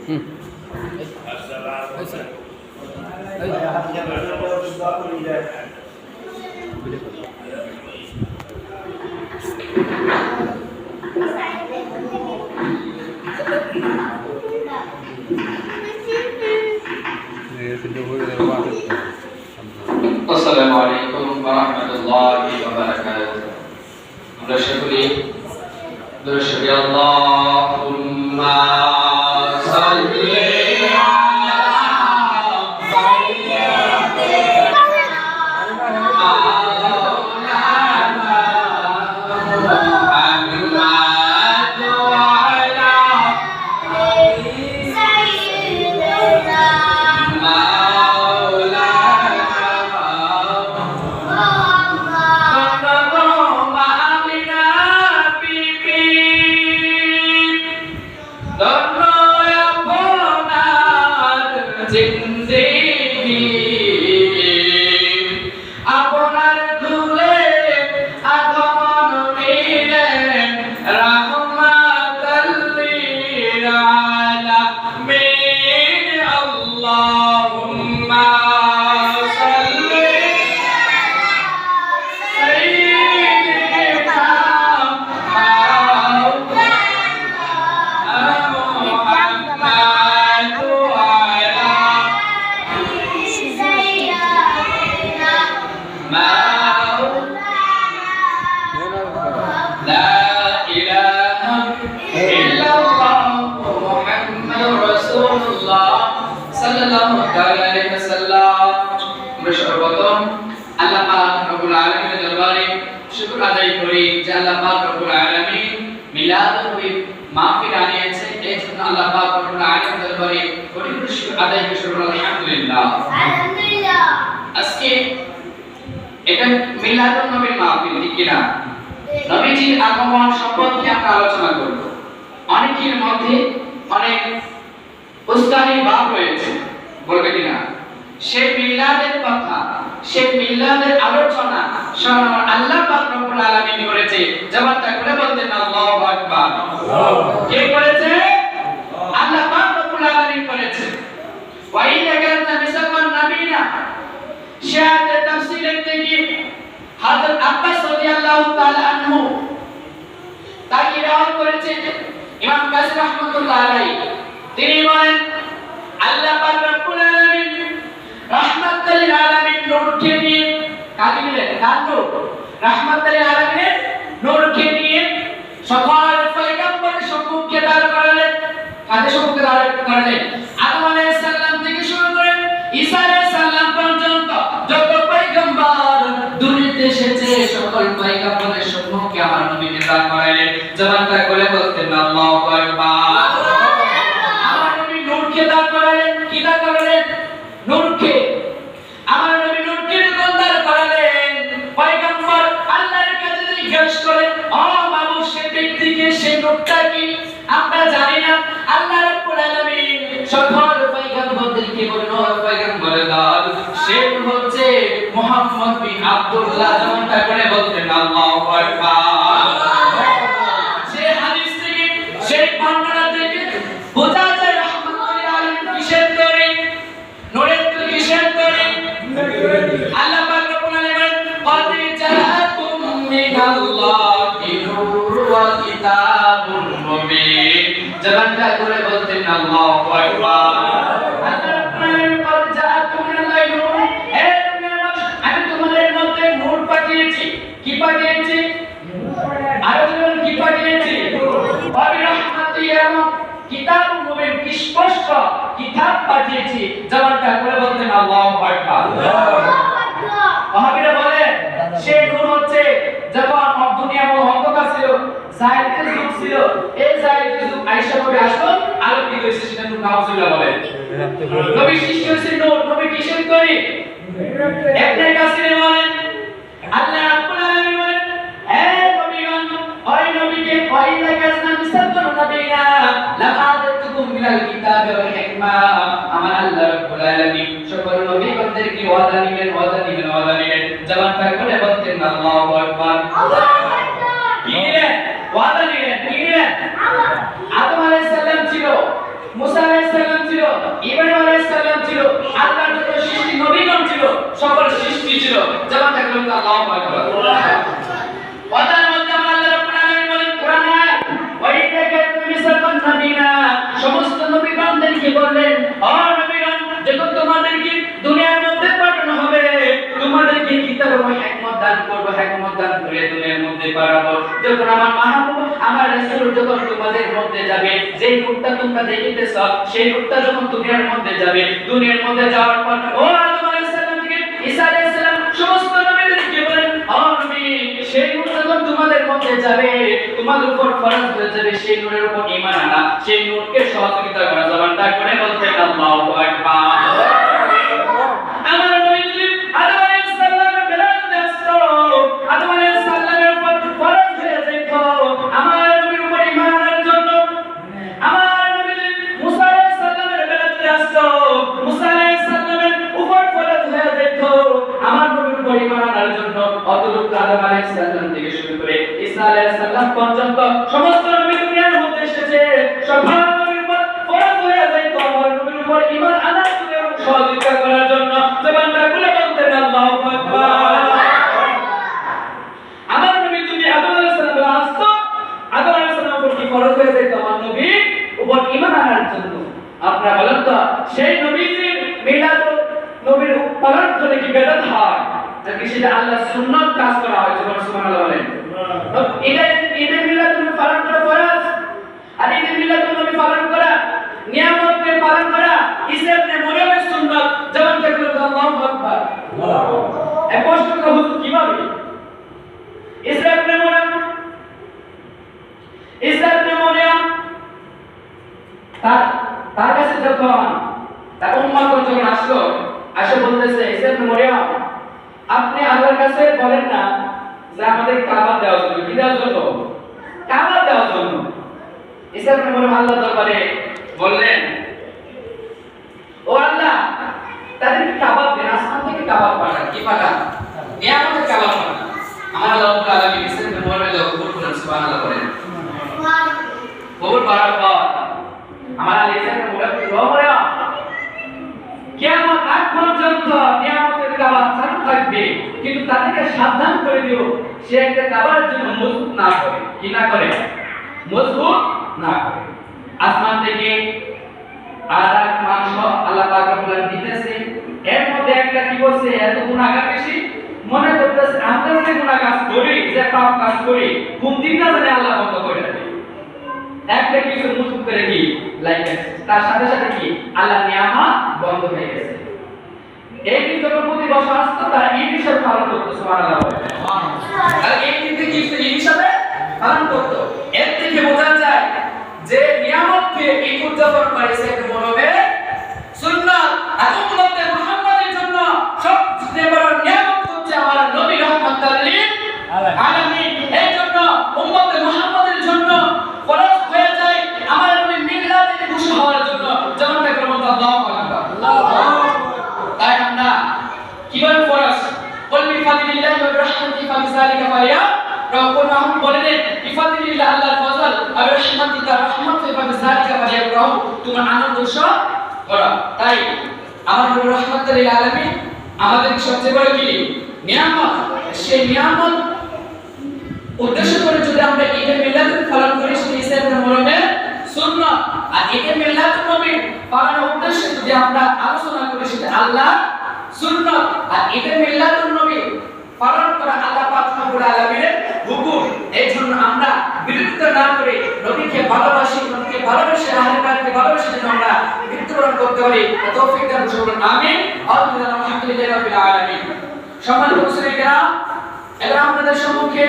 Assalamualaikum warahmatullahi wabarakatuh. আমরা সকলে দরুদ আল্লাহুম্মা সাল্লি আজকে এটা মিলাদুন নবীর মাহফিল ঠিক কিনা? নবীজির আগমন সম্পর্কে আমরা আলোচনা করব। অনেকের মধ্যে অনেক উস্তাদি ভাব রয়েছে, বলবে কিনা? সেই মিলাদের কথা, সেই মিলাদের আলোচনা স্বয়ং আল্লাহ পাক রব্বুল আলামিন করেছে। জবানটা করে বলতেন আল্লাহু আকবার। কে করেছে? আল্লাহ পাক রব্বুল আলামিন করেছে। ওয়া ইন্না কানা মিসাকান নাবিয়িনা শাহাদাত তাফসীর লিখতে গিয়ে হযরত আব্বাস রাদিয়াল্লাহু তাআলা আনহু তাকে রাওয়াত করেছে ইমাম কাসির রাহমাতুল্লাহ আলাইহি। তিনি বলেন আল্লাহ পাক রব্বুল আলামিন রাহমাতুল লিল আলামিন নূরকে নিয়ে কাকে দিলেন? তার নূর রাহমাতুল লিল আলামিনের নূরকে নিয়ে সকল পয়গম্বরের সম্মুখে দাঁড় করালেন। কাদের সম্মুখে দাঁড় করালেন? আদম আলাইহিস সালাম থেকে শুরু করে ঈসা আলাইহিস সালাম পর্যন্ত যত পয়গম্বর দুনিয়াতে এসেছে সকল পয়গম্বরের সম্মুখে আমার নবীকে দাঁড় করালেন। জবানটা করে বলতেন আল্লাহু আকবার। আমার নবী নূরকে দাঁড় করালেন। কি দাঁড় করালেন? নূরকে। আমার নবী নূরকে দাঁড় করালেন। পয়গম্বর আল্লাহর কাছে জিজ্ঞেস করেন, ও মাবুদ, সে ব্যক্তিকে, সে নূরটা কি? আমরা জানি না। আল্লাহ রাব্বুল আলামিন সকল পয়গম্বরদেরকে বলেন, ও পয়গম্বরের দল, সে হচ্ছে মুহাম্মদ বিন আব্দুল্লাহ। জবানটা করে বলতেন আল্লাহু আকবার। সেই হাদিস থেকে, সেই বর্ণনা থেকে বোঝা যায় রাহমাতুল লিল আলামিন কিসের তৈরি? নূরের তৈরি। কিসের তৈরি? আল্লাহ পাক রব্বুল আলামিন قد جاءكم من الله نور وكتاب مبين। জবানটা করে বলতেন আল্লাহু আকবার। قد جاءكم من الله نور। আমি তোমাদের মধ্যে নূর পাঠিয়েছি। কি পাঠিয়েছি? আরো বলুন, কি পাঠিয়েছি? কিতাব মুবিন, স্পষ্ট কিতাব পাঠিয়েছি। জবানটা করে বলতেন আল্লাহু আকবার। ওয়াহাবিরা বলে সে নূর হচ্ছে যখন দুনিয়া বড় অন্ধকার ছিল, জাহিলিয়াতের যুগ ছিল, এই জাহিলিয়াতের যুগ আয়েশা নবী আসলো, আলোকিত হয়েছে, সেটা নূর। নাউজুবিল্লাহ বলে নবী সৃষ্টি হয়েছে নূর। নবী কিসের তৈরি? ইবনে কাসির বলেন আল্লাহ রাব্বুল আলামিন বলেন, হে নবীগণ, ওই নবীকে ওয়াইলা কাসনা মিসাতুন নবিনা লাআদাতুকুম মিনাল কিতাবি ওয়াল হিকমা। আমার আল্লাহ রাব্বুল আলামিন সকল নবীগণদেরকে ওয়াদা নিলেন। জবানটা করে বলতেন আল্লাহু আকবার। কি দিলেন? ওয়াদা নিলেন। কি দিলেন? আদম আলাইহিস সালাম ছিল মুসা আলাইহিস সালাম ছিল, ইব্রাহিম আলাইহিস সালাম ছিল, আল্লাহর যত সৃষ্টি নবীগণ ছিল, সকল সৃষ্টি ছিল। যেমন দেখলাম আল্লাহু আকবার। ওয়াদার মধ্যে আমরা আল্লাহ রাব্বুল আলামিন বলেন কোরআনে, ওয়া ইন্নাকা তুমিসাকান নবিনা, সমস্ত নবীগণদেরকে বললেন, ও নবীগণ, যখন তোমাদেরকে দুনিয়ার মধ্যে পাঠানো হবে, তোমাদেরকে কিতাব ও হিকমত দান করব, হিকমত দান করে দুনিয়ার মধ্যে পাঠাবো। যখন আমার মাহবুব আমার রাসূল যখন তোমাদের মধ্যে যাবে, যেই রূপটা তোমরা দেখিতেছ, সেই রূপটা যখন দুনিয়ার মধ্যে যাবে, দুনিয়ার মধ্যে যাওয়ার পর ও আদম আলাইহিস সালাম থেকে ঈসা আলাইহিস সালাম সমস্ত নবীদেরকে বলেন, ও নবী, সেই নূর যখন তোমাদের মধ্যে যাবে, তোমাদের উপর ফরজ হয়ে যাবে সেই নূরের উপর ঈমান আনা, সেই নূরকে সহযোগিতা করা। জবানটা করে বলতে আল্লাহু আকবার। আমার নবী আদম আলাইহিস সালামের বেলাতে আসতো, আদম আলাইহিস সালামের উপর ফরজ হয়ে যেত আমার নবীর উপর ঈমান আনার জন্য। আমার নবী মুসা আলাইহিস সালামের বেলাতে আসতো, মুসা আলাইহিস সালামের উপর ফরজ হয়ে যেত আমার নবীর উপর ঈমান আনার জন্য। অতটুকু আদম আলাইহিস সালাম থেকে শুরু করে ঈসা আলাইহিস সালাম পর্যন্ত সমস্ত নবী দুনিয়ার মধ্যে এসেছে, সকল নবীর উপর ফরজ হয়ে যেত আমার নবীর উপর ঈমান আনার জন্য এবং সহযোগিতা করার জন্য। জবানটা খুলে বলতেন আল্লাহু আকবার। আমার নবী যদি আদম আলাইহিস সালাম আসতো, আদম আলাইহিস সালামের উপর কি ফরজ হয়ে যেত আমার নবীর উপর ঈমান আনার জন্য। আপনারা বলেন তো, সেই নবীজির মিলাদ নবীর পালন করে কি বেদাত হয় নাকি সেটা আল্লাহর সুন্নাত কাজ করা হয়? সুবহানাল্লাহ বলেন। ঈদে মিলাদ নবী পালন করা ফরজ, আর ঈদে মিলাদ নবী পালন করা, নিয়ামতকে পালন করা ঈসা ইবনে মরিয়মের সুন্নাত। যেমন দেখলো আল্লাহু আকবার। এক প্রশ্ন করা হুজুর কিভাবে ঈসা ইবনে মরিয়ম তার কাছে যখন তার উম্মতগণ যখন আসলো, আসে বলতেছে, ঈসা ইবনে মরিয়ম, আপনি আল্লাহর কাছে বলেন না যে আমাদের কাবা দেওয়ার জন্য, কি দেওয়ার জন্য? কাবা দেওয়ার জন্য। ঈসা ইবনে মরিয়ম আল্লাহর দরবারে বললেন, ও আল্লাহ, তাদেরকে কাবা দেন, আসমান থেকে কাবা পাঠান। কি পাঠান? নিয়ামতের কাবা পাঠান। আমার আল্লাহ রাব্বুল আলামিন ঈসা ইবনে মরিয়মের কবুল করেন। সুবহানাল্লাহ বলেন। কবুল করার পর আমার আল্লাহ ঈসা ইবনে মরিয়ম কিয়ামত আগ পর্যন্ত নিয়ামতের কাবা চালু থাকবে, কিন্তু তাদেরকে সাবধান করে দিও সে একটা কাবার জন্য মজবুত না করে। কি না করে? মজবুত না করে। আসমান থেকে আর এক মাংস আল্লাহ পাক রব্বুল আলামিন দিতেছে, এর মধ্যে একটা কি বলছে, এত গুনাহগার বেশি মনে করতেছে আমরা যে গুনাহ কাজ করি, যে পাপ কাজ করি, কোন দিন না জানে আল্লাহ বন্ধ করে দেবে। একটা কিছু মজবুত করে কি লাইক তার সাথে সাথে কি আল্লাহ নিয়ামত বন্ধ হয়ে গেছে। এই দিন যখন প্রতি বছর আসতো তারা ঈদ হিসেবে পালন করতো। সুবহানাল্লাহ। আর এই দিনকে কি ঈদ হিসেবে পালন করতো। এর থেকে বোঝা যায় যে নিয়ামতকে ঈদ উদযাপন করে সে মরবে সুন্নাত। আর উম্মতে মুহাম্মাদের জন্য সবচেয়ে বড় নিয়ামত হচ্ছে আমার নবী রাহমাতুল লিল আলামিন। এই জন্য উম্মতে মুহাম্মাদের জন্য ফরজ হয়ে যায় আমার নবী মিলাদে খুশি হওয়ার জন্য। যেমনটা করব আল্লাহু আকবার। তাই আমরা কিভাবে ফরজ বলবি ফাদিলিল্লাহি ওয়া রাহমাতিহি ফাবিযালিকা ফালিয়া রব্বুল মাহমুদ বলেন ইফাদিলিল্লাহ আল্লাহর ফজল আর রাহমাতিকা রাহমাতু ফাবিযালিকা ফালিয়া রাহু, তোমার আনন্দ উৎসব করো। তাই আমার নবী রাহমাতুল লিল আলামিন আমাদের সবচেয়ে বড় কি নিয়ামত। সেই নিয়ামত উদ্দেশ্য করে যদি আমরা ঈদে মিলাদ পালন করি, সেটা ঈসা ইবনে মরিয়মের সুন্নাত। আর ঈদে মিলাদ নবী পালনের উদ্দেশ্যে যদি আমরা আলোচনা করি, সেটা আল্লাহর সুন্নাত। আর ঈদে মিলাদ নবী পালন করা আল্লাহ পাক রব্বুল আলামিনের হুকুম। এই জন্য আমরা বিরোধিতা না করে নবীকে ভালোবাসি, নবীকে ভালোবেসে আহলে বাইতকে ভালোবেসে যেন আমরা মৃত্যুবরণ করতে পারি। তৌফিক দান করুন, আমিন। আলহামদুলিল্লাহি রাব্বিল আলামিন। সম্মানিত মুসলিম কিরাম, এবার আপনাদের সম্মুখে